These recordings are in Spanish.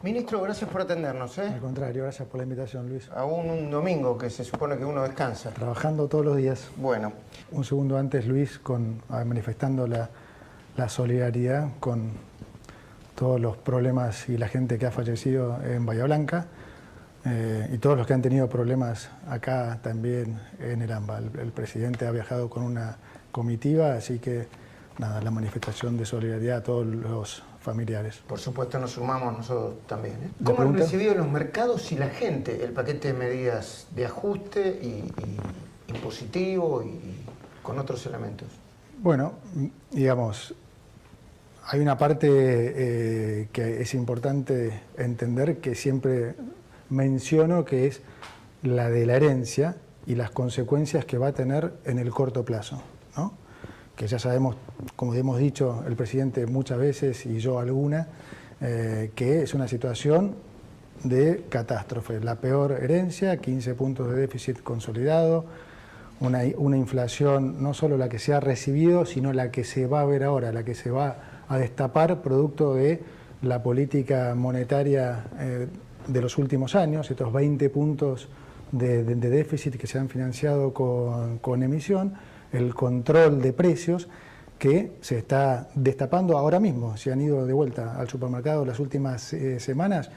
Ministro, gracias por atendernos. Al contrario, gracias por la invitación, Luis. Aún un domingo que se supone que uno descansa. Trabajando todos los días. Bueno. Un segundo antes, Luis, manifestando la solidaridad con todos los problemas y la gente que ha fallecido en Bahía Blanca y todos los que han tenido problemas acá también en el AMBA. El presidente ha viajado con una comitiva, así que nada, la manifestación de solidaridad a todos los familiares. Por supuesto nos sumamos nosotros también. ¿Cómo han recibido los mercados y la gente el paquete de medidas de ajuste y impositivo y con otros elementos? Bueno, digamos, hay una parte que es importante entender, que siempre menciono, que es la de la herencia y las consecuencias que va a tener en el corto plazo, ¿no? Que ya sabemos, como hemos dicho el presidente muchas veces y yo alguna, que es una situación de catástrofe. La peor herencia, 15 puntos de déficit consolidado, una inflación no solo la que se ha recibido, sino la que se va a ver ahora, la que se va a destapar producto de la política monetaria de los últimos años, estos 20 puntos de déficit que se han financiado con emisión, el control de precios que se está destapando ahora mismo. Se han ido de vuelta al supermercado las últimas semanas.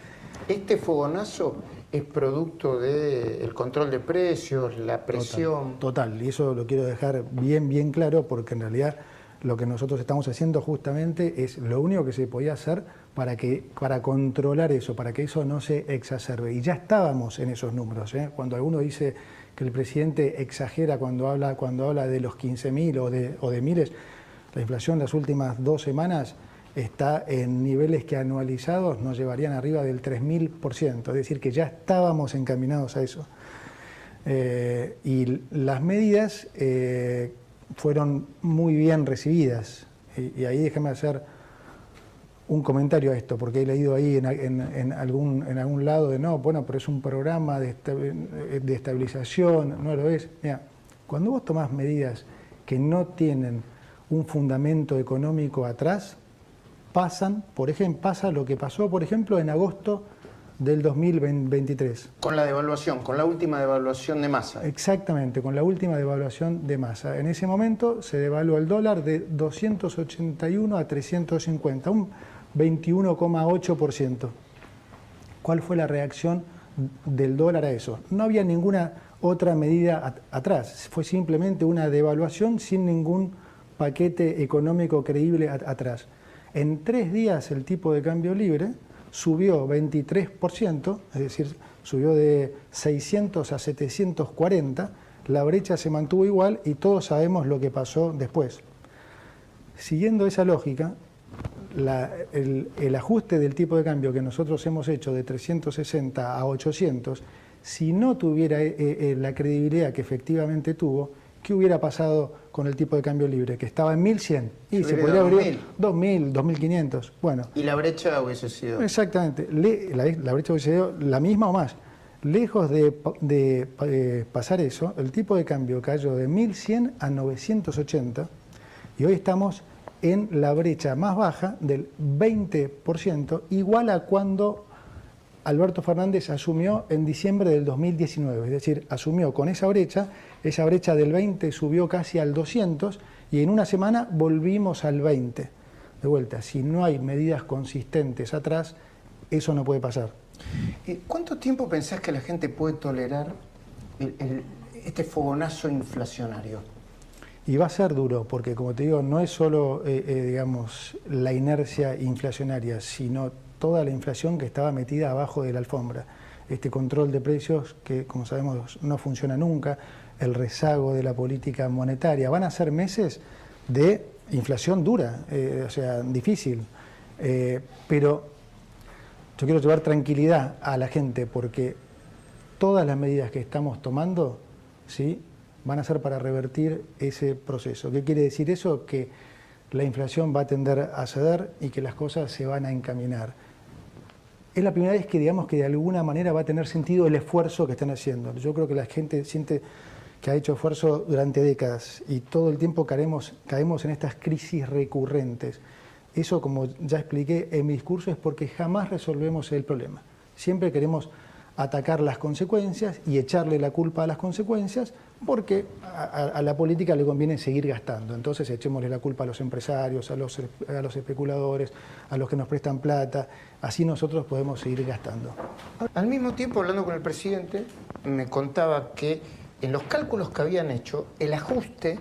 ¿Este fogonazo es producto del control de precios, la presión? Total, y eso lo quiero dejar bien claro, porque en realidad lo que nosotros estamos haciendo justamente es lo único que se podía hacer para controlar eso, para que eso no se exacerbe. Y ya estábamos en esos números, ¿eh? Cuando alguno dice que el presidente exagera cuando habla de los 15.000 o de miles, la inflación las últimas 2 semanas está en niveles que anualizados nos llevarían arriba del 3.000%, es decir, que ya estábamos encaminados a eso. Y las medidas fueron muy bien recibidas, y ahí déjame hacer un comentario a esto, porque he leído ahí en algún lado de no, bueno, pero es un programa de estabilización, no lo es. Mira, cuando vos tomás medidas que no tienen un fundamento económico atrás, pasa lo que pasó, por ejemplo, en agosto del 2023. Con la devaluación, con la última devaluación de Massa. Exactamente, con la última devaluación de Massa. En ese momento se devaluó el dólar de 281 a 350, un 21,8%. ¿Cuál fue la reacción del dólar a eso? No había ninguna otra medida atrás, fue simplemente una devaluación sin ningún paquete económico creíble atrás. En 3 días el tipo de cambio libre subió 23%, es decir, subió de 600 a 740, la brecha se mantuvo igual y todos sabemos lo que pasó después. Siguiendo esa lógica, el ajuste del tipo de cambio que nosotros hemos hecho de 360 a 800, si no tuviera la credibilidad que efectivamente tuvo, ¿qué hubiera pasado con el tipo de cambio libre? Que estaba en 1.100 y se podría abrir 2.000, 2.500. Bueno. ¿Y la brecha hubiese sido? Exactamente. La brecha hubiese sido la misma o más. Lejos de pasar eso, el tipo de cambio cayó de 1.100 a 980 y hoy estamos en la brecha más baja del 20%, igual a cuando Alberto Fernández asumió en diciembre del 2019, es decir, asumió con esa brecha del 20 subió casi al 200 y en una semana volvimos al 20. De vuelta, si no hay medidas consistentes atrás, eso no puede pasar. ¿Cuánto tiempo pensás que la gente puede tolerar este fogonazo inflacionario? Y va a ser duro, porque como te digo, no es solo digamos, la inercia inflacionaria, sino toda la inflación que estaba metida abajo de la alfombra. Este control de precios que, como sabemos, no funciona nunca, el rezago de la política monetaria. Van a ser meses de inflación dura, o sea, difícil. Pero yo quiero llevar tranquilidad a la gente, porque todas las medidas que estamos tomando, ¿sí?, van a ser para revertir ese proceso. ¿Qué quiere decir eso? Que la inflación va a tender a ceder y que las cosas se van a encaminar. Es la primera vez que digamos que de alguna manera va a tener sentido el esfuerzo que están haciendo. Yo creo que la gente siente que ha hecho esfuerzo durante décadas y todo el tiempo caemos en estas crisis recurrentes. Eso, como ya expliqué en mi discurso, es porque jamás resolvemos el problema. Siempre queremos atacar las consecuencias y echarle la culpa a las consecuencias porque a la política le conviene seguir gastando. Entonces echémosle la culpa a los empresarios, a los especuladores, a los que nos prestan plata. Así nosotros podemos seguir gastando. Al mismo tiempo, hablando con el presidente, me contaba que en los cálculos que habían hecho, el ajuste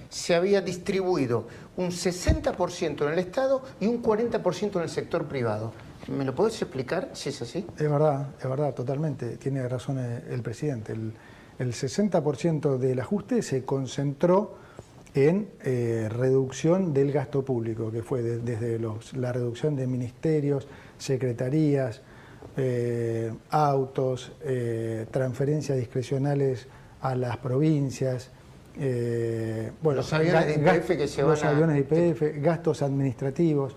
se había distribuido un 60% en el Estado y un 40% en el sector privado. ¿Me lo podés explicar si es así? Es verdad, totalmente. Tiene razón el presidente. El 60% del ajuste se concentró en reducción del gasto público, que fue desde la reducción de ministerios, secretarías, autos, transferencias discrecionales a las provincias, bueno, los aviones de YPF que se van los aviones de YPF, gastos administrativos.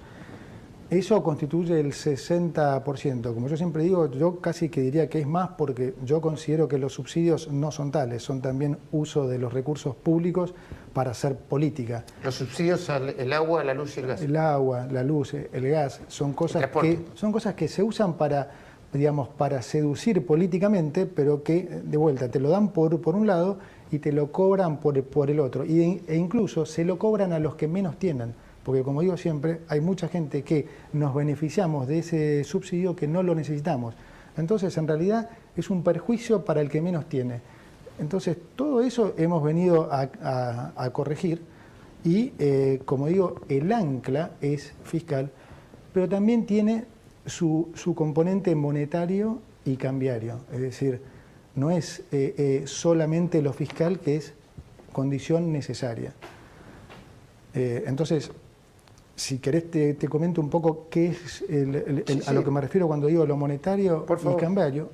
Eso constituye el 60%. Como yo siempre digo, yo casi que diría que es más porque yo considero que los subsidios no son tales, son también uso de los recursos públicos para hacer política. Los subsidios al agua, la luz y el gas. El agua, la luz, el gas, son cosas que se usan para, digamos, para seducir políticamente, pero que, de vuelta, te lo dan por un lado y te lo cobran por el otro. E incluso se lo cobran a los que menos tienen. Porque, como digo siempre, hay mucha gente que nos beneficiamos de ese subsidio que no lo necesitamos. Entonces, en realidad, es un perjuicio para el que menos tiene. Entonces, todo eso hemos venido a corregir y, como digo, el ancla es fiscal, pero también tiene su componente monetario y cambiario. Es decir, no es solamente lo fiscal, que es condición necesaria. Entonces, si querés te comento un poco qué es a lo que me refiero cuando digo lo monetario y cambiario.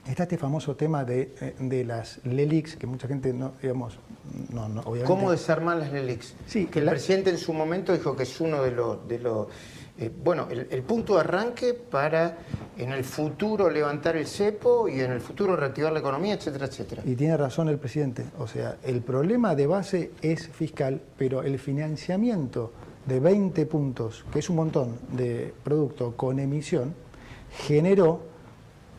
Está este famoso tema de las LELIQs, que mucha gente no, digamos, no obviamente. ¿Cómo desarmar las LELIQs? Sí, que el presidente en su momento dijo que es uno de los bueno, el punto de arranque para en el futuro levantar el cepo y en el futuro reactivar la economía, etcétera, etcétera. Y tiene razón el presidente. O sea, el problema de base es fiscal, pero el financiamiento de 20 puntos, que es un montón de producto con emisión, generó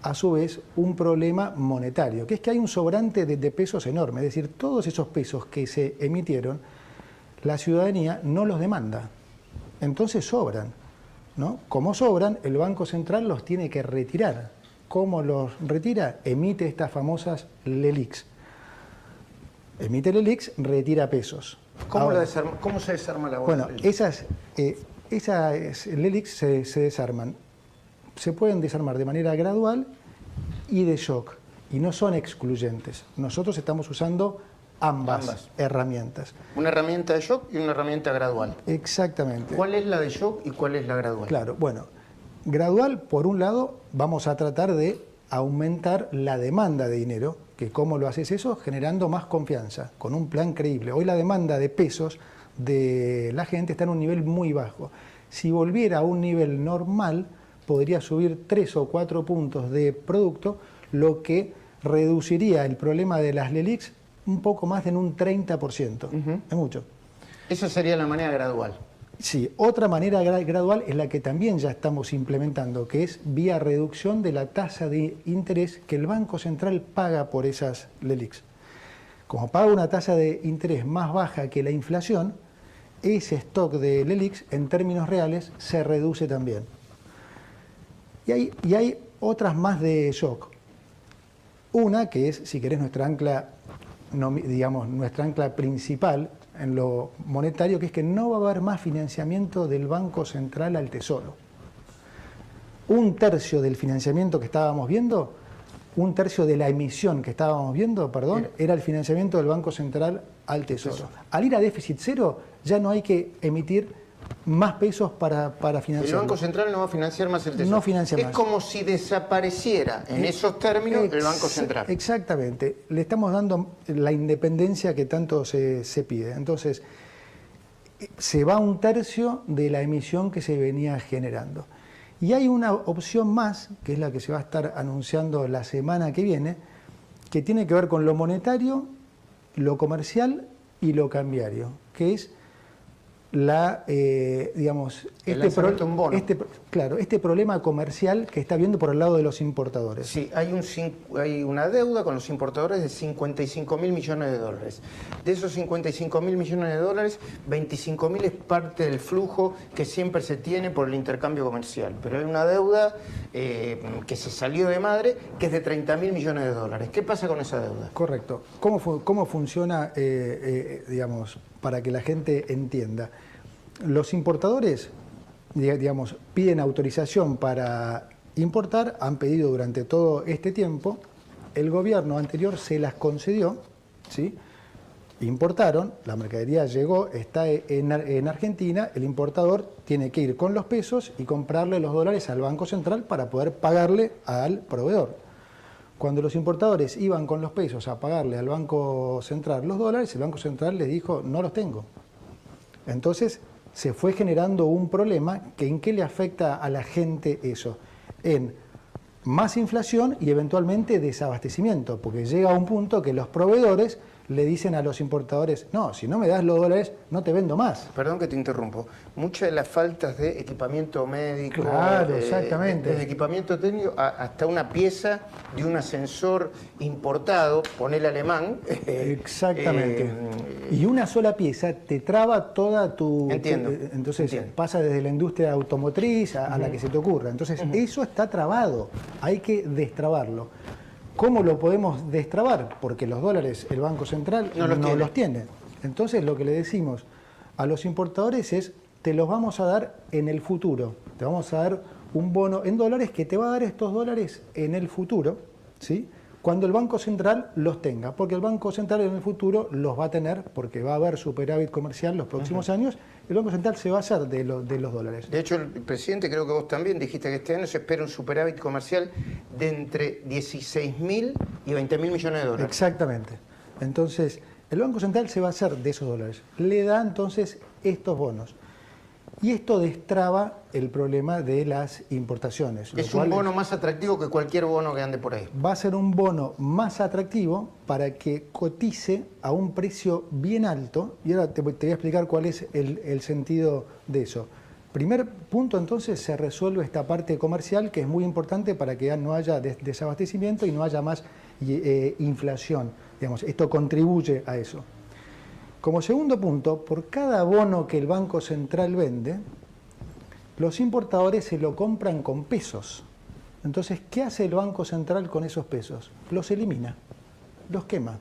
a su vez un problema monetario, que es que hay un sobrante de pesos enorme. Es decir, todos esos pesos que se emitieron, la ciudadanía no los demanda. Entonces sobran, ¿no? Como sobran, el Banco Central los tiene que retirar. ¿Cómo los retira? Emite estas famosas LELIQs. Emite LELIQs, retira pesos. ¿Cómo se desarma la bolsa? Bueno, esas LELIQs se desarman. Se pueden desarmar de manera gradual y de shock, y no son excluyentes. Nosotros estamos usando ambas herramientas. Una herramienta de shock y una herramienta gradual. Exactamente. ¿Cuál es la de shock y cuál es la gradual? Claro, bueno, gradual, por un lado, vamos a tratar de aumentar la demanda de dinero, que ¿cómo lo haces eso? Generando más confianza, con un plan creíble. Hoy la demanda de pesos de la gente está en un nivel muy bajo. Si volviera a un nivel normal, podría subir 3 o 4 puntos de producto, lo que reduciría el problema de las LELIQs un poco más de un 30%. Es mucho. Esa sería la manera gradual. Sí, otra manera gradual es la que también ya estamos implementando, que es vía reducción de la tasa de interés que el Banco Central paga por esas LELIQs. Como paga una tasa de interés más baja que la inflación, ese stock de LELIQs en términos reales se reduce también. Y hay otras más de shock. Una que es, si querés, nuestra ancla, nuestra ancla principal en lo monetario, que es que no va a haber más financiamiento del Banco Central al Tesoro. Un tercio del financiamiento que estábamos viendo, un tercio de la emisión que estábamos viendo, perdón, era el financiamiento del Banco Central al Tesoro. Al ir a déficit cero, ya no hay que emitir más pesos para financiar. El Banco Central no va a financiar más el Tesoro. No financia más. Es como si desapareciera en esos términos el Banco Central. Exactamente. Le estamos dando la independencia que tanto se pide. Entonces, se va un tercio de la emisión que se venía generando. Y hay una opción más, que es la que se va a estar anunciando la semana que viene, que tiene que ver con lo monetario, lo comercial y lo cambiario, que es digamos, claro, este problema comercial que está viendo por el lado de los importadores. Sí, hay una deuda con los importadores de 55.000 millones de dólares. De esos 55.000 millones de dólares, 25.000 es parte del flujo que siempre se tiene por el intercambio comercial. Pero hay una deuda que se salió de madre, que es de 30.000 millones de dólares. ¿Qué pasa con esa deuda? Correcto. ¿Cómo funciona, digamos, para que la gente entienda? Los importadores, digamos, piden autorización para importar, han pedido durante todo este tiempo, el gobierno anterior se las concedió, ¿sí? Importaron, la mercadería llegó, está en Argentina, el importador tiene que ir con los pesos y comprarle los dólares al Banco Central para poder pagarle al proveedor. Cuando los importadores iban con los pesos a pagarle al Banco Central los dólares, el Banco Central les dijo, no los tengo. Entonces se fue generando un problema que en qué le afecta a la gente eso, en más inflación y eventualmente desabastecimiento, porque llega a un punto que los proveedores le dicen a los importadores, no, si no me das los dólares, no te vendo más. Perdón que te interrumpo. Muchas de las faltas de equipamiento médico, claro, exactamente, desde equipamiento técnico hasta una pieza de un ascensor importado, ponele alemán. Exactamente. Y una sola pieza te traba toda tu... Entiendo. Entonces pasa desde la industria automotriz a la que se te ocurra. Entonces eso está trabado, hay que destrabarlo. ¿Cómo lo podemos destrabar? Porque los dólares el Banco Central no los tiene. Entonces lo que le decimos a los importadores es, te los vamos a dar en el futuro. Te vamos a dar un bono en dólares que te va a dar estos dólares en el futuro, ¿sí? Cuando el Banco Central los tenga. Porque el Banco Central en el futuro los va a tener, porque va a haber superávit comercial los próximos años. El Banco Central se va a hacer de los dólares. De hecho, el presidente, creo que vos también dijiste que este año se espera un superávit comercial de entre 16.000 y 20.000 millones de dólares. Exactamente. Entonces, el Banco Central se va a hacer de esos dólares. Le da entonces estos bonos. Y esto destraba el problema de las importaciones. Es un bono más atractivo que cualquier bono que ande por ahí. Va a ser un bono más atractivo para que cotice a un precio bien alto. Y ahora te voy a explicar cuál es el sentido de eso. Primer punto, entonces, se resuelve esta parte comercial que es muy importante para que no haya desabastecimiento y no haya más inflación. Digamos, esto contribuye a eso. Como segundo punto, por cada bono que el Banco Central vende, los importadores se lo compran con pesos. Entonces, ¿qué hace el Banco Central con esos pesos? Los elimina, los quema.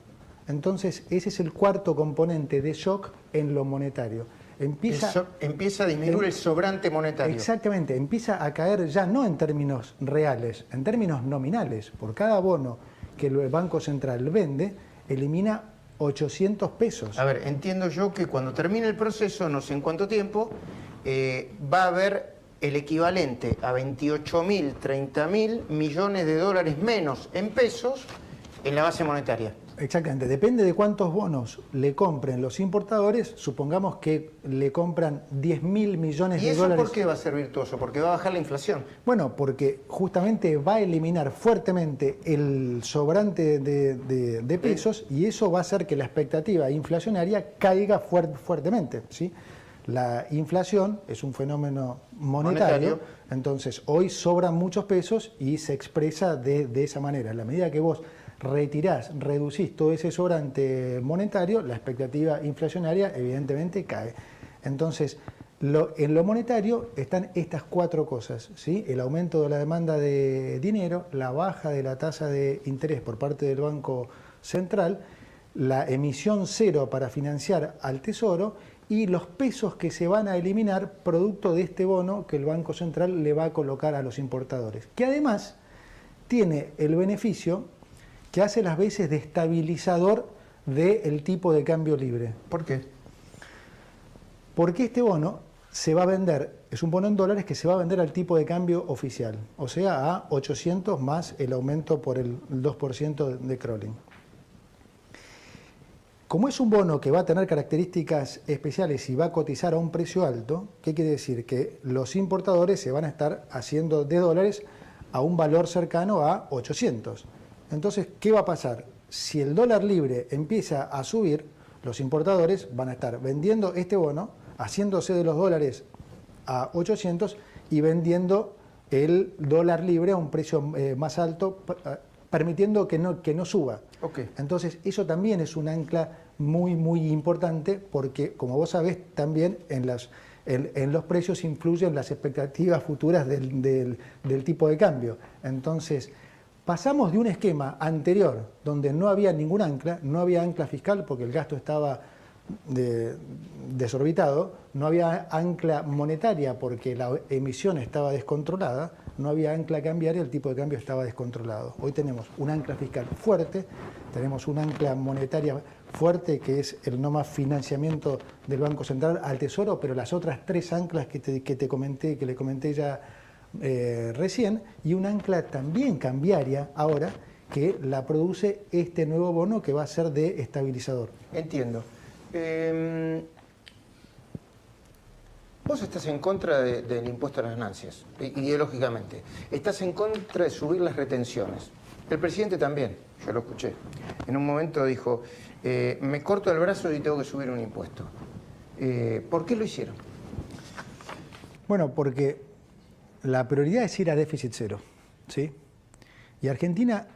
Entonces, ese es el cuarto componente de shock en lo monetario. Empieza a disminuir el sobrante monetario. Exactamente, empieza a caer ya no en términos reales, en términos nominales. Por cada bono que el Banco Central vende, elimina 800 pesos. A ver, entiendo yo que cuando termine el proceso, no sé en cuánto tiempo, va a haber el equivalente a 28.000, 30.000 millones de dólares menos en pesos en la base monetaria. Exactamente, depende de cuántos bonos le compren los importadores, supongamos que le compran 10.000 millones de dólares. ¿Y eso por qué va a ser virtuoso? Porque va a bajar la inflación. Bueno, porque justamente va a eliminar fuertemente el sobrante de pesos y eso va a hacer que la expectativa inflacionaria caiga fuertemente, ¿sí? La inflación es un fenómeno monetario, entonces hoy sobran muchos pesos y se expresa de esa manera. En la medida que vos reducís todo ese sobrante monetario, la expectativa inflacionaria evidentemente cae. Entonces, en lo monetario están estas cuatro cosas, ¿sí? El aumento de la demanda de dinero, la baja de la tasa de interés por parte del Banco Central, la emisión cero para financiar al Tesoro y los pesos que se van a eliminar producto de este bono que el Banco Central le va a colocar a los importadores, que además tiene el beneficio que hace las veces de estabilizador del tipo de cambio libre. ¿Por qué? Porque este bono se va a vender, es un bono en dólares que se va a vender al tipo de cambio oficial, o sea, a 800 más el aumento por el 2% de crawling. Como es un bono que va a tener características especiales y va a cotizar a un precio alto, ¿qué quiere decir? Que los importadores se van a estar haciendo de dólares a un valor cercano a 800. Entonces, ¿qué va a pasar? Si el dólar libre empieza a subir, los importadores van a estar vendiendo este bono haciéndose de los dólares a 800 y vendiendo el dólar libre a un precio más alto, permitiendo que no suba. Okay. Entonces, eso también es un ancla muy, muy importante porque, como vos sabés, también en los precios influyen las expectativas futuras del tipo de cambio. Entonces, pasamos de un esquema anterior donde no había ningún ancla, no había ancla fiscal porque el gasto estaba desorbitado, no había ancla monetaria porque la emisión estaba descontrolada, no había ancla cambiaria, el tipo de cambio estaba descontrolado. Hoy tenemos un ancla fiscal fuerte, tenemos un ancla monetaria fuerte que es el no más financiamiento del Banco Central al Tesoro, pero las otras tres anclas que le comenté ya recién, y un ancla también cambiaria ahora que la produce este nuevo bono que va a ser de estabilizador. Entiendo. Vos estás en contra del impuesto a las ganancias, ideológicamente. Estás en contra de subir las retenciones. El presidente también, yo lo escuché. En un momento dijo, me corto el brazo y tengo que subir un impuesto. ¿Por qué lo hicieron? Bueno, porque la prioridad es ir a déficit cero, ¿sí? Y Argentina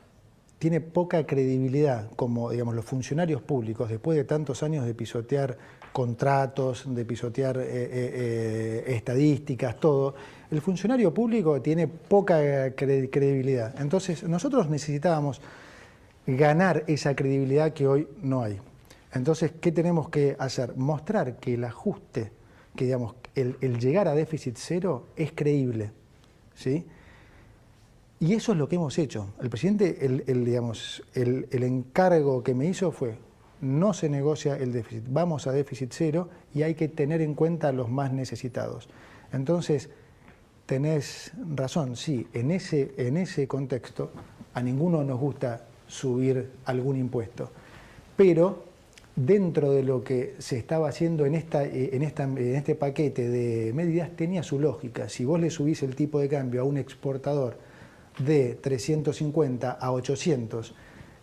tiene poca credibilidad como, digamos, los funcionarios públicos, después de tantos años de pisotear contratos, de pisotear estadísticas, todo. El funcionario público tiene poca credibilidad. Entonces, nosotros necesitábamos ganar esa credibilidad que hoy no hay. Entonces, ¿qué tenemos que hacer? Mostrar que el ajuste, que digamos, el llegar a déficit cero es creíble, ¿sí? Y eso es lo que hemos hecho. El presidente, el encargo que me hizo fue, no se negocia el déficit, vamos a déficit cero y hay que tener en cuenta a los más necesitados. Entonces, tenés razón, sí, en ese contexto a ninguno nos gusta subir algún impuesto, pero dentro de lo que se estaba haciendo en este paquete de medidas tenía su lógica. Si vos le subís el tipo de cambio a un exportador de 350 a 800,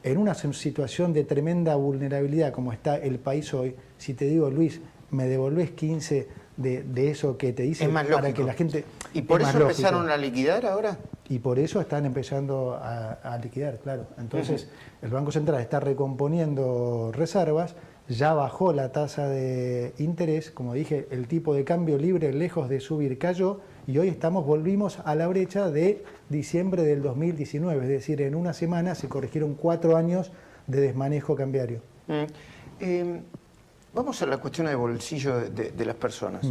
en una situación de tremenda vulnerabilidad como está el país hoy, si te digo, Luis, me devolvés 15 de eso que te hice para que la gente... ¿Y por eso empezaron a liquidar ahora? Y por eso están empezando a liquidar, claro. Entonces, el Banco Central está recomponiendo reservas, ya bajó la tasa de interés, como dije, el tipo de cambio libre, lejos de subir, cayó, y hoy volvimos a la brecha de diciembre del 2019, es decir, en una semana se corrigieron 4 años de desmanejo cambiario. Vamos a la cuestión de bolsillo de las personas.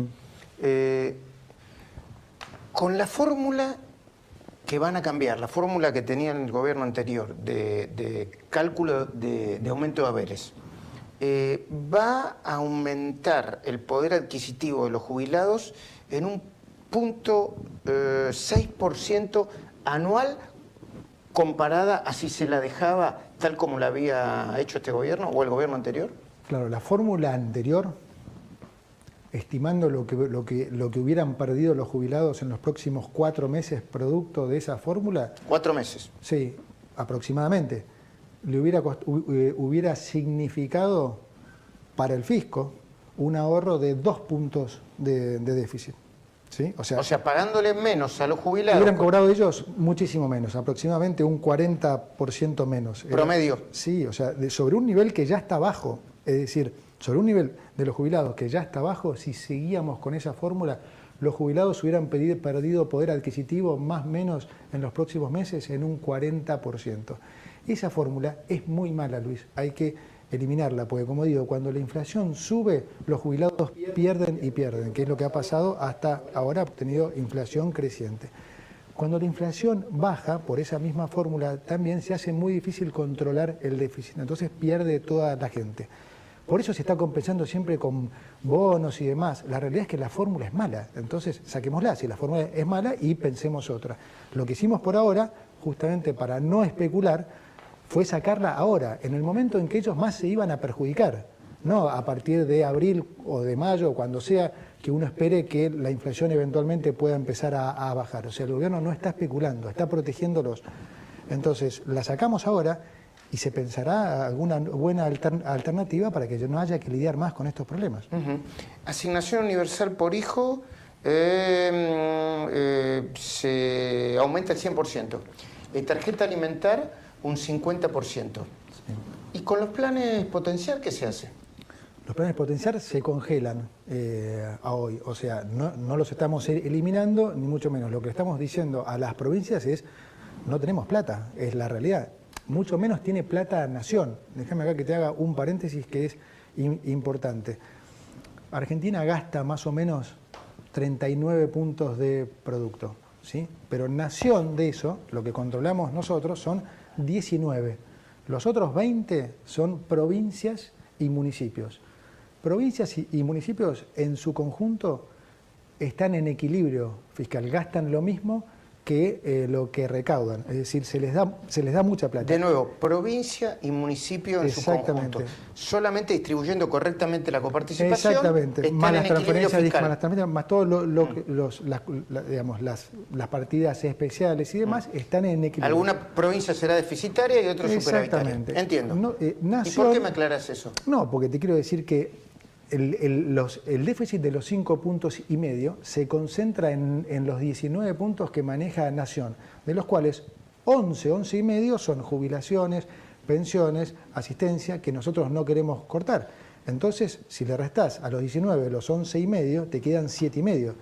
Con la fórmula que van a cambiar, la fórmula que tenía el gobierno anterior de cálculo de aumento de haberes, va a aumentar el poder adquisitivo de los jubilados en un 0.6% anual comparada a si se la dejaba tal como la había hecho este gobierno o el gobierno anterior. Claro, la fórmula anterior, estimando lo que hubieran perdido los jubilados en los próximos 4 meses producto de esa fórmula... 4 meses. Sí, aproximadamente. Le hubiera significado para el fisco un ahorro de 2 puntos de déficit. ¿Sí? O sea, pagándole menos a los jubilados. Hubieran cobrado ellos muchísimo menos, aproximadamente un 40% menos. ¿Promedio? Sí, o sea, sobre un nivel que ya está bajo. Es decir, sobre un nivel de los jubilados que ya está bajo, si seguíamos con esa fórmula, los jubilados hubieran perdido poder adquisitivo más o menos en los próximos meses en un 40%. Esa fórmula es muy mala, Luis. Hay que eliminarla, porque como digo, cuando la inflación sube, los jubilados pierden y pierden, que es lo que ha pasado hasta ahora, ha tenido inflación creciente. Cuando la inflación baja, por esa misma fórmula, también se hace muy difícil controlar el déficit, entonces pierde toda la gente. Por eso se está compensando siempre con bonos y demás. La realidad es que la fórmula es mala, entonces saquémosla, si la fórmula es mala, y pensemos otra. Lo que hicimos por ahora, justamente para no especular, fue sacarla ahora, en el momento en que ellos más se iban a perjudicar, no a partir de abril o de mayo, cuando sea que uno espere que la inflación eventualmente pueda empezar a bajar. O sea, el gobierno no está especulando, está protegiéndolos. Entonces, la sacamos ahora y se pensará alguna buena alternativa para que no haya que lidiar más con estos problemas. Asignación universal por hijo se aumenta el 100%. Tarjeta alimentar un 50%. Sí. ¿Y con los planes potenciar qué se hace? Los planes potenciar se congelan a hoy, o sea, no los estamos eliminando, ni mucho menos. Lo que estamos diciendo a las provincias es, no tenemos plata, es la realidad. Mucho menos tiene plata Nación. Déjame acá que te haga un paréntesis que es importante. Argentina gasta más o menos 39 puntos de producto, ¿sí? Pero Nación de eso, lo que controlamos nosotros, son 19. Los otros 20 son provincias y municipios. Provincias y municipios en su conjunto están en equilibrio fiscal, gastan lo mismo que lo que recaudan, es decir, se les da mucha plata. De nuevo, provincia y municipio en su conjunto. Solamente distribuyendo correctamente la coparticipación. Exactamente, más las transferencias, más todo digamos, las partidas especiales y demás están en equilibrio. Alguna provincia será deficitaria y otra superavitaria. Exactamente. Entiendo. Nación, ¿y por qué me aclaras eso? No, porque te quiero decir que el déficit de los 5,5 puntos se concentra en los 19 puntos que maneja Nación, de los cuales 11,5 son jubilaciones, pensiones, asistencia, que nosotros no queremos cortar. Entonces, si le restás a los 19 los 11,5, te quedan 7,5.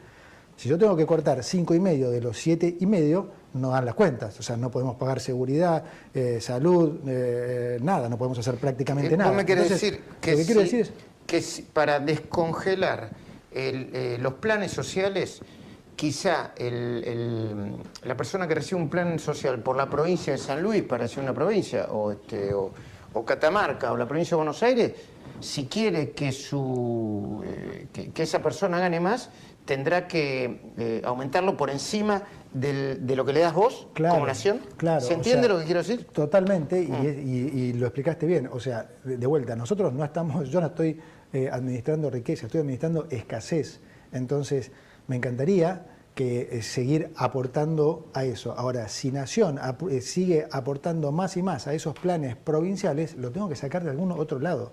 Si yo tengo que cortar 5,5 de los 7,5, no dan las cuentas. O sea, no podemos pagar seguridad, salud, nada, no podemos hacer prácticamente nada. ¿Me quieres decir que lo que quiero decir es que para descongelar los planes sociales, quizá la persona que recibe un plan social por la provincia de San Luis, para decir una provincia, o Catamarca, o la provincia de Buenos Aires, si quiere que esa persona gane más, tendrá que aumentarlo por encima de lo que le das vos, claro, como Nación. Claro, ¿Se entiende lo que quiero decir? Totalmente, y lo explicaste bien. O sea, de vuelta, nosotros yo no estoy administrando riqueza, estoy administrando escasez. Entonces, me encantaría que seguir aportando a eso. Ahora, si Nación sigue aportando más y más a esos planes provinciales, lo tengo que sacar de algún otro lado.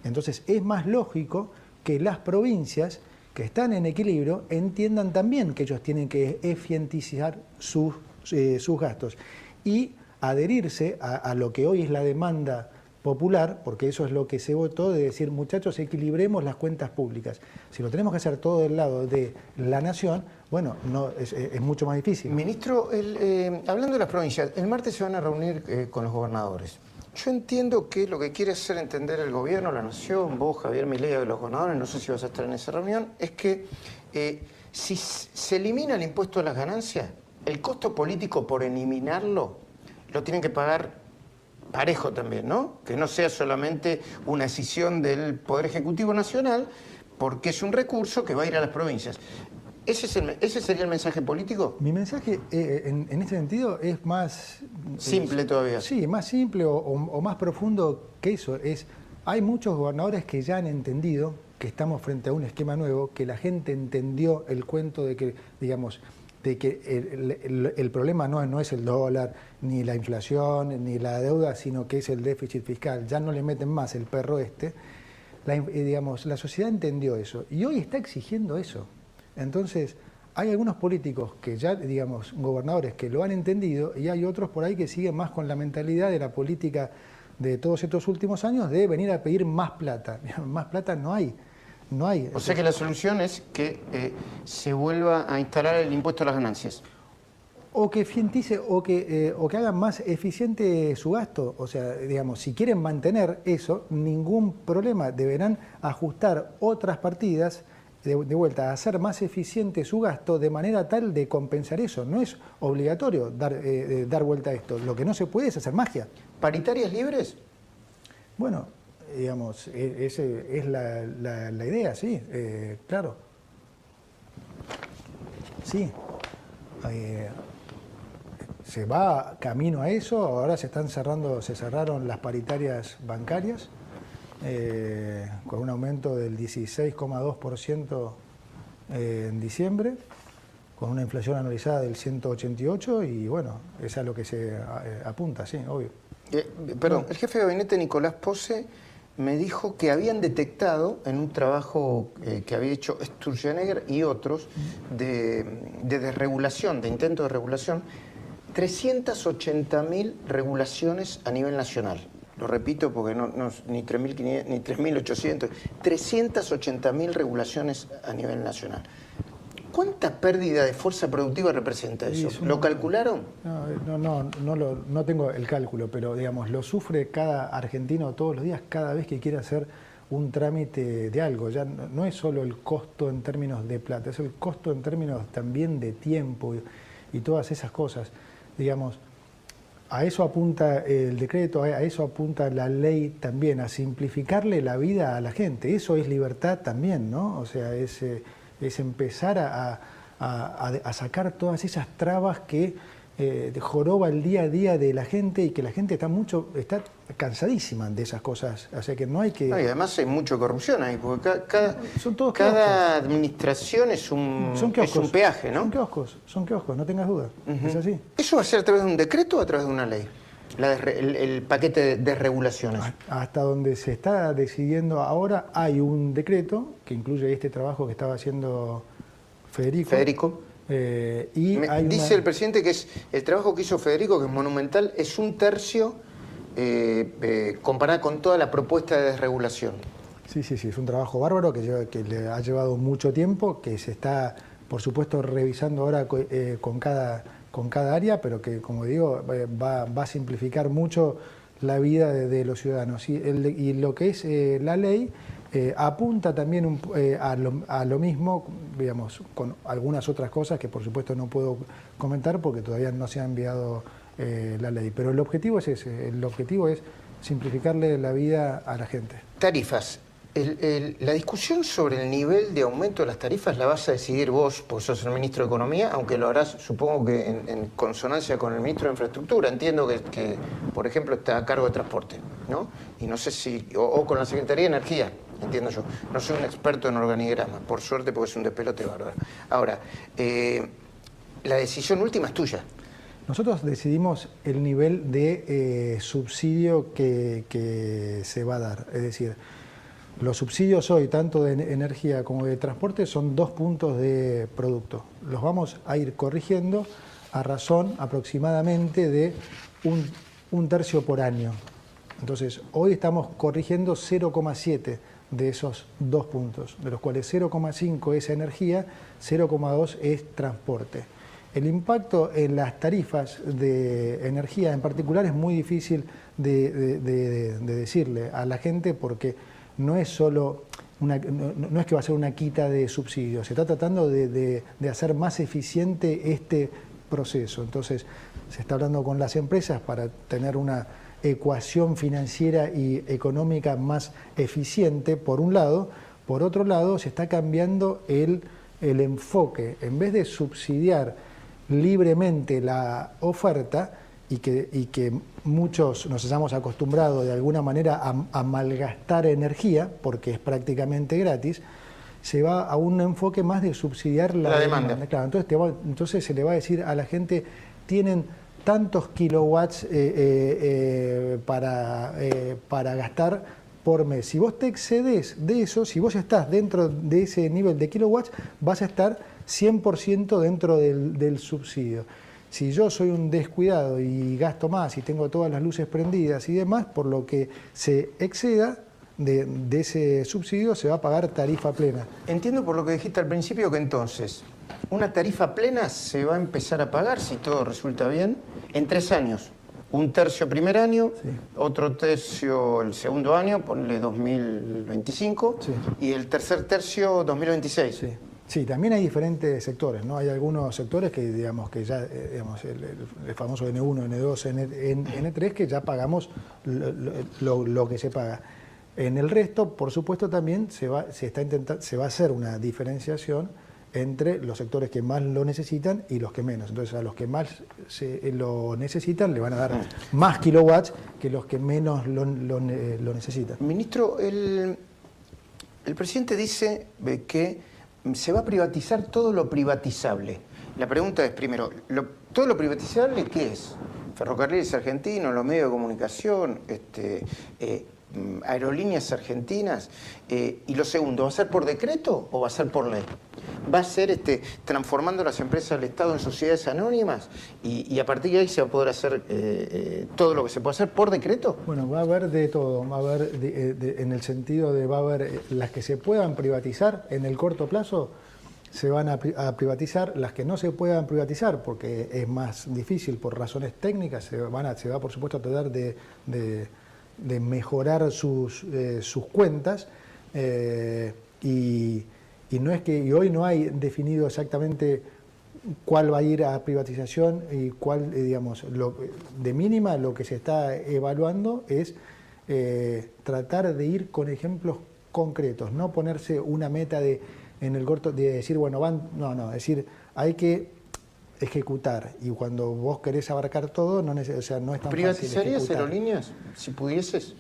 Entonces, es más lógico que las provincias que están en equilibrio entiendan también que ellos tienen que eficientizar sus gastos y adherirse a lo que hoy es la demanda popular, porque eso es lo que se votó, de decir, muchachos, equilibremos las cuentas públicas. Si lo tenemos que hacer todo del lado de la Nación, bueno, es mucho más difícil. Ministro, hablando de las provincias, el martes se van a reunir con los gobernadores. Yo entiendo que lo que quiere hacer entender el gobierno, la Nación, vos, Javier Milei, de los gobernadores, no sé si vas a estar en esa reunión, es que si se elimina el impuesto a las ganancias, el costo político por eliminarlo lo tienen que pagar parejo también, ¿no? Que no sea solamente una decisión del Poder Ejecutivo Nacional, porque es un recurso que va a ir a las provincias. ¿Ese sería el mensaje político? Mi mensaje en este sentido es más... Simple todavía. Sí, más simple o más profundo que eso. Hay muchos gobernadores que ya han entendido que estamos frente a un esquema nuevo, que la gente entendió el cuento de que, digamos, de que el problema no es el dólar, ni la inflación, ni la deuda, sino que es el déficit fiscal. Ya no le meten más el perro digamos, la sociedad entendió eso y hoy está exigiendo eso. Entonces, hay algunos políticos que ya, digamos, gobernadores que lo han entendido y hay otros por ahí que siguen más con la mentalidad de la política de todos estos últimos años de venir a pedir más plata. Más plata no hay. No hay. O sea que la solución es que se vuelva a instalar el impuesto a las ganancias. O que eficientice, o que hagan más eficiente su gasto. O sea, digamos, si quieren mantener eso, ningún problema. Deberán ajustar otras partidas de vuelta, a hacer más eficiente su gasto de manera tal de compensar eso. No es obligatorio dar vuelta a esto. Lo que no se puede es hacer magia. ¿Paritarias libres? Bueno, digamos, esa es la idea, sí, claro. Sí. Se va camino a eso, ahora se cerraron las paritarias bancarias, con un aumento del 16,2% en diciembre, con una inflación anualizada del 188 y bueno, es a lo que se apunta, sí, obvio. Perdón, el jefe de gabinete Nicolás Posse me dijo que habían detectado en un trabajo que había hecho Sturzenegger y otros de desregulación, de intento de regulación, 380.000 regulaciones a nivel nacional. Lo repito porque ni 3.500 ni 3.800, 380.000 regulaciones a nivel nacional. ¿Cuánta pérdida de fuerza productiva representa eso? ¿Lo calcularon? No tengo el cálculo, pero digamos, lo sufre cada argentino todos los días, cada vez que quiere hacer un trámite de algo. Ya no es solo el costo en términos de plata, es el costo en términos también de tiempo y todas esas cosas. Digamos, a eso apunta el decreto, a eso apunta la ley también, a simplificarle la vida a la gente. Eso es libertad también, ¿no? O sea, es empezar a sacar todas esas trabas que joroba el día a día de la gente y que la gente está cansadísima de esas cosas. O sea que no hay que... No, y además hay mucha corrupción ahí, porque cada administración es un peaje, ¿no? Son kioscos, no tengas duda. Es así. ¿Eso va a ser a través de un decreto o a través de una ley? El paquete de regulaciones. Hasta donde se está decidiendo ahora, hay un decreto que incluye este trabajo que estaba haciendo Federico. Dice el presidente que es el trabajo que hizo Federico, que es monumental, es 1/3 comparado con toda la propuesta de desregulación. Sí, es un trabajo bárbaro que le ha llevado mucho tiempo, que se está, por supuesto, revisando ahora con cada área, pero que, como digo, va a simplificar mucho la vida de los ciudadanos. Y lo que es la ley apunta también a lo mismo, digamos, con algunas otras cosas que por supuesto no puedo comentar porque todavía no se ha enviado la ley. Pero el objetivo es ese, el objetivo es simplificarle la vida a la gente. Tarifas. La discusión sobre el nivel de aumento de las tarifas la vas a decidir vos, porque sos el ministro de Economía, aunque lo harás, supongo que en consonancia con el ministro de Infraestructura. Entiendo que, por ejemplo, está a cargo de Transporte, ¿no? Y no sé si... O con la Secretaría de Energía, entiendo yo. No soy un experto en organigrama, por suerte, porque es un despelote bárbaro. Ahora, la decisión última es tuya. Nosotros decidimos el nivel de subsidio que se va a dar, es decir... Los subsidios hoy, tanto de energía como de transporte, son 2 puntos de producto. Los vamos a ir corrigiendo a razón aproximadamente de un tercio por año. Entonces, hoy estamos corrigiendo 0,7 de esos 2 puntos, de los cuales 0,5 es energía, 0,2 es transporte. El impacto en las tarifas de energía en particular es muy difícil de decirle a la gente porque no es solo no es que va a ser una quita de subsidios, se está tratando de hacer más eficiente este proceso. Entonces, se está hablando con las empresas para tener una ecuación financiera y económica más eficiente, por un lado. Por otro lado, se está cambiando el enfoque. En vez de subsidiar libremente la oferta, y que muchos nos hayamos acostumbrado de alguna manera a malgastar energía, porque es prácticamente gratis, se va a un enfoque más de subsidiar la demanda. Claro, entonces se le va a decir a la gente, tienen tantos kilowatts para gastar por mes. Si vos te excedes de eso, si vos estás dentro de ese nivel de kilowatts, vas a estar 100% dentro del subsidio. Si yo soy un descuidado y gasto más y tengo todas las luces prendidas y demás, por lo que se exceda de ese subsidio se va a pagar tarifa plena. Entiendo por lo que dijiste al principio que entonces una tarifa plena se va a empezar a pagar, si todo resulta bien, en 3 años. 1/3 primer año, sí. Otro tercio el segundo año, ponle 2025, sí. Y el tercer tercio 2026. Sí. Sí, también hay diferentes sectores, ¿no? Hay algunos sectores que, digamos, que ya, digamos, el famoso N1, N2, N3, que ya pagamos lo que se paga. En el resto, por supuesto, también se va a hacer una diferenciación entre los sectores que más lo necesitan y los que menos. Entonces, a los que más lo necesitan le van a dar más kilowatts que los que menos lo necesitan. Ministro, el presidente dice que se va a privatizar todo lo privatizable. La pregunta es, primero, ¿todo lo privatizable qué es? Ferrocarriles Argentinos, los medios de comunicación, aerolíneas argentinas. Y lo segundo, ¿va a ser por decreto o va a ser por ley? ¿Va a ser transformando las empresas del Estado en sociedades anónimas? Y a partir de ahí se va a poder hacer todo lo que se puede hacer por decreto. Bueno, va a haber de todo. Va a haber, en el sentido de, va a haber las que se puedan privatizar en el corto plazo, se van a privatizar. Las que no se puedan privatizar, porque es más difícil por razones técnicas, se va por supuesto a tratar de mejorar sus cuentas. Y no es que y hoy no hay definido exactamente cuál va a ir a privatización y cuál, digamos, de mínima lo que se está evaluando es tratar de ir con ejemplos concretos, no ponerse una meta en el corto de decir, bueno, no, es decir, hay que ejecutar, y cuando vos querés abarcar todo, no es tan fácil. ¿Privatizarías aerolíneas si pudieses?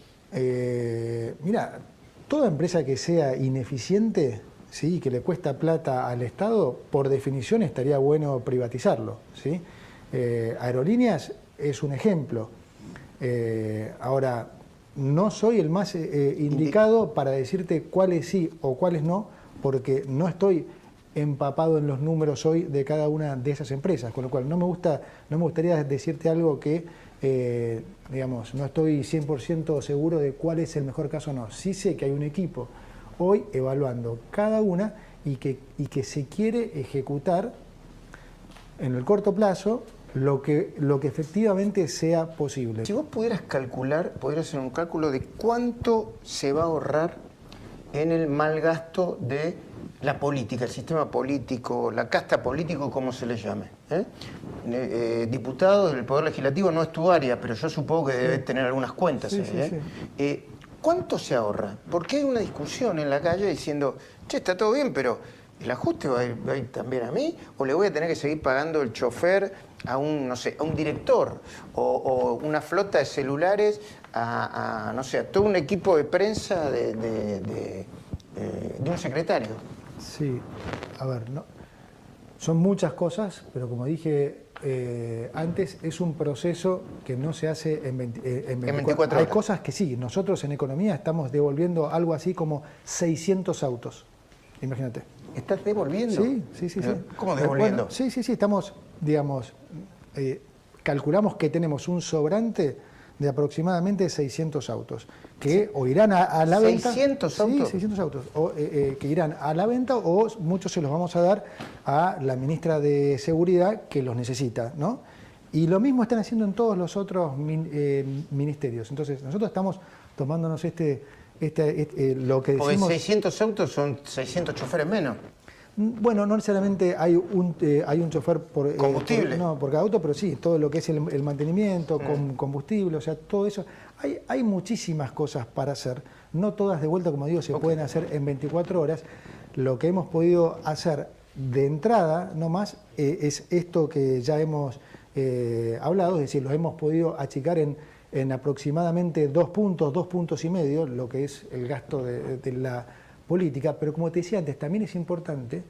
Mira, toda empresa que sea ineficiente, ¿sí?, que le cuesta plata al Estado, por definición estaría bueno privatizarlo, ¿sí? Aerolíneas es un ejemplo. Ahora, no soy el más indicado para decirte cuáles sí o cuáles no, porque no estoy empapado en los números hoy de cada una de esas empresas, con lo cual no me gustaría decirte algo que, digamos, no estoy 100% seguro de cuál es el mejor caso o no. Sí sé que hay un equipo hoy evaluando cada una y que se quiere ejecutar en el corto plazo lo que efectivamente sea posible. Si vos pudieras calcular, podrías hacer un cálculo de cuánto se va a ahorrar en el mal gasto de la política, el sistema político, la casta político, como se le llame. Diputado del Poder Legislativo no es tu área, pero yo supongo que debes tener algunas cuentas. Sí. ¿Cuánto se ahorra? Porque hay una discusión en la calle diciendo, che, está todo bien, pero ¿el ajuste va a ir también a mí? ¿O le voy a tener que seguir pagando el chofer a un, no sé, a un director? ¿O una flota de celulares a no sé, a todo un equipo de prensa de un secretario? Sí, a ver, no, son muchas cosas, pero como dije antes, es un proceso que no se hace en 24 horas. Hay cosas que sí, nosotros en economía estamos devolviendo algo así como 600 autos, imagínate. ¿Estás devolviendo? Sí. ¿Cómo devolviendo? Bueno, sí, estamos, digamos, calculamos que tenemos un sobrante de aproximadamente 600 autos, que o irán a la venta... ¿600 autos? Sí, 600 autos, que irán a la venta, o muchos se los vamos a dar a la ministra de Seguridad, que los necesita, ¿no? Y lo mismo están haciendo en todos los otros ministerios. Entonces, nosotros estamos tomándonos lo que decimos... Porque 600 autos son 600 choferes menos. Bueno, no necesariamente hay un chofer por combustible. Por cada auto, pero sí, todo lo que es el mantenimiento, con combustible, o sea, todo eso. Hay muchísimas cosas para hacer, no todas de vuelta, como digo, se pueden hacer en 24 horas. Lo que hemos podido hacer de entrada, no más, es esto que ya hemos hablado, es decir, lo hemos podido achicar en aproximadamente 2 puntos y medio, lo que es el gasto de la política, pero como te decía antes, también es importante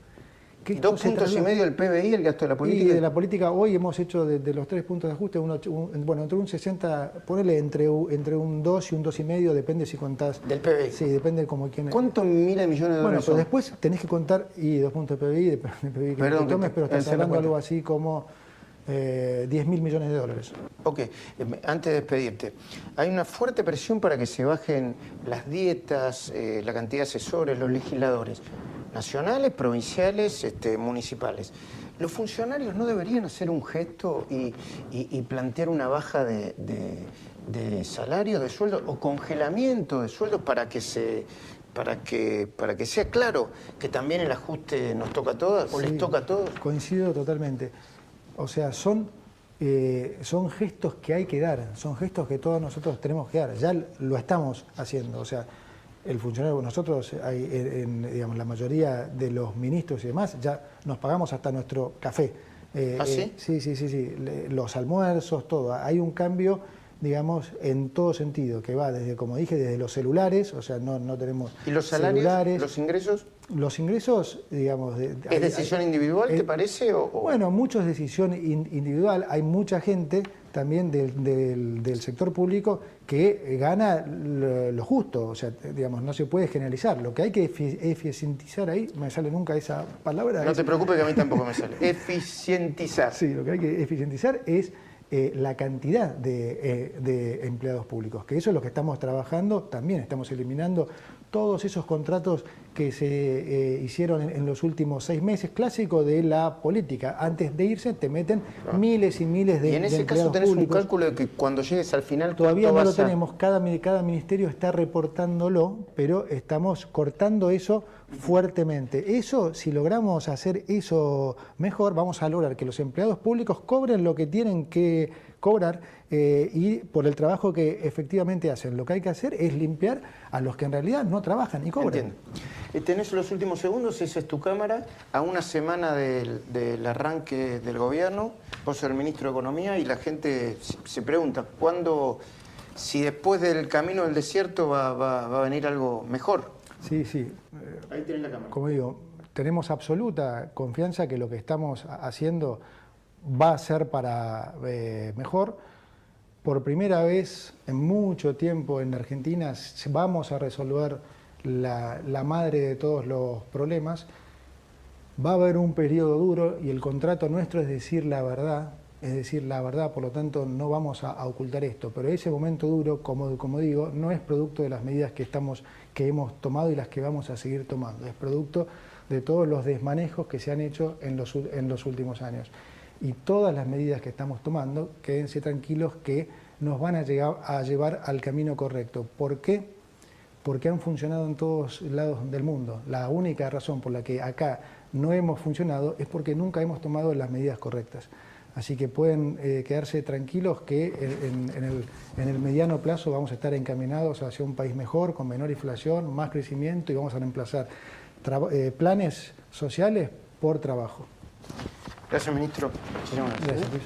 que 2 puntos y medio del PBI, el gasto de la política. Y de la política hoy hemos hecho de los 3 puntos de ajuste, entre un 60, ponele entre un 2 y un 2,5, depende si contás. Del PBI. Sí, depende de como quién. ¿Cuántos miles de millones de dólares? Bueno, pero son? después tenés que contar, y 2 puntos de PBI, depende del PBI que te tomes, pero estás hablando de algo así como 10.000 millones de dólares. Ok, antes de despedirte, hay una fuerte presión para que se bajen las dietas, la cantidad de asesores, los legisladores, nacionales, provinciales, municipales. ¿Los funcionarios no deberían hacer un gesto y plantear una baja de salario, de sueldo, o congelamiento de sueldos para que sea claro que también el ajuste nos toca a todas o les toca a todos? Coincido totalmente. O sea, son gestos que hay que dar, son gestos que todos nosotros tenemos que dar. Ya lo estamos haciendo. O sea, el funcionario, nosotros, digamos, la mayoría de los ministros y demás, ya nos pagamos hasta nuestro café. ¿Ah, sí? Sí. Los almuerzos, todo. Hay un cambio, digamos, en todo sentido, que va desde, como dije, desde los celulares, o sea, no tenemos. ¿Y los salarios, celulares, los ingresos? Los ingresos, digamos... ¿Es decisión individual, te parece? Bueno, mucho es decisión individual. Hay mucha gente también del sector público que gana lo justo. O sea, digamos, no se puede generalizar. Lo que hay que eficientizar ahí, no me sale nunca esa palabra. No te preocupes que a mí tampoco me sale. Eficientizar. Sí, lo que hay que eficientizar es la cantidad de empleados públicos, que eso es lo que estamos trabajando. También estamos eliminando todos esos contratos que se hicieron en los últimos 6 meses, clásico de la política. Antes de irse te meten miles y miles de empleados públicos. Y en ese caso tenés un cálculo de que cuando llegues al final... Todavía no lo tenemos, cada ministerio está reportándolo, pero estamos cortando eso fuertemente. Eso, si logramos hacer eso mejor, vamos a lograr que los empleados públicos cobren lo que tienen que cobrar y por el trabajo que efectivamente hacen. Lo que hay que hacer es limpiar a los que en realidad no trabajan y cobran. Entiendo. Tenés los últimos segundos, esa es tu cámara, a una semana del arranque del gobierno, vos sos el ministro de Economía y la gente se pregunta, ¿cuándo, si después del camino del desierto va a venir algo mejor? Sí, sí. Ahí tenés la cámara. Como digo, tenemos absoluta confianza que lo que estamos haciendo va a ser para mejor. Por primera vez en mucho tiempo en Argentina vamos a resolver la madre de todos los problemas. Va a haber un periodo duro y el contrato nuestro es decir la verdad, por lo tanto no vamos a ocultar esto, pero ese momento duro, como digo, no es producto de las medidas que hemos tomado y las que vamos a seguir tomando, es producto de todos los desmanejos que se han hecho en los últimos años. Y todas las medidas que estamos tomando, quédense tranquilos que nos van a llevar al camino correcto. ¿Por qué? Porque han funcionado en todos lados del mundo. La única razón por la que acá no hemos funcionado es porque nunca hemos tomado las medidas correctas. Así que pueden quedarse tranquilos que en el mediano plazo vamos a estar encaminados hacia un país mejor, con menor inflación, más crecimiento y vamos a reemplazar planes sociales por trabajo. Gracias, ministro. Muchísimas gracias. Gracias, Luis.